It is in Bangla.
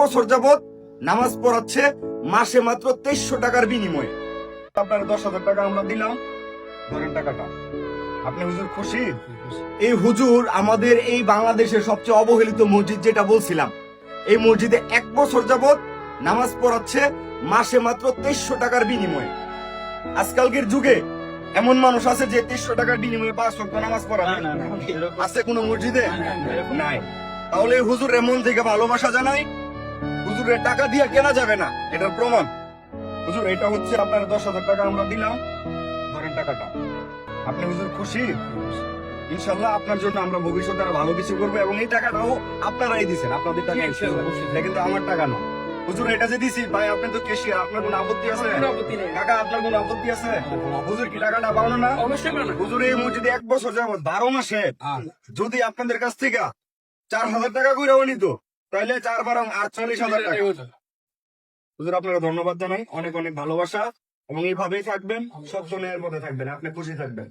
বছর যাবত নামাজ পড়াচ্ছে, মাসে মাত্র 2300 টাকার বিনিময়ে। আপনার 10,000 টাকা আমরা দিলাম, ধরেন টাকাটা। আপনি হুজুর খুশি? এই হুজুর আমাদের এই বাংলাদেশের সবচেয়ে অবহেলিত মসজিদ যেটা বলছিলাম, এই মসজিদে 1 বছর যাবত নামাজ পড়াচ্ছে, মাসে মাত্র 2300 টাকার বিনিময়ে। আজকালকের যুগে এমন মানুষ আছে যে 2300 টাকার বিনিময়ে 5 ওয়াক্ত নামাজ পড়াবে? আছে কোনো মসজিদে? নাই। তাহলে এই হুজুরের মন থেকে ভালোবাসা জানাই, হুজুরের টাকা দিয়ে কেনা যাবে না, এটার প্রমাণ। হুজুর এটা হচ্ছে আপনার 10,000 টাকা আমরা দিলাম, ধরেন টাকাটা। আপনি হুজুর খুশি? ইনশাল্লাহ আপনার জন্য আমরা ভবিষ্যতে আরো ভালো কিছু করবো, এবং এই টাকাটাও আপনারাই দিচ্ছেন, আপনাদের টাকা। এটা কিন্তু আমার টাকা না। হুজুর এটা যে দিছি ভাই, আপনি তো কেশিয়ার, আপনার কোনো আপত্তি আছে? কাকা আপনার কোনো আপত্তি আছে? হুজুর কি টাকাটা পাওনা না? অবশ্যই না। হুজুর এই মসজিদে 1 বছর যাবত 12 মাসে যদি আপনাদের কাছ থেকে 4,000 টাকা কইরাও নিত, তাহলে 4 12 48,000 টাকা। হুজুর আপনাকে ধন্যবাদ জানাই, অনেক অনেক ভালোবাসা, এবং এইভাবেই থাকবেন, সব সময়ের মধ্যে থাকবেন, আপনি খুশি থাকবেন।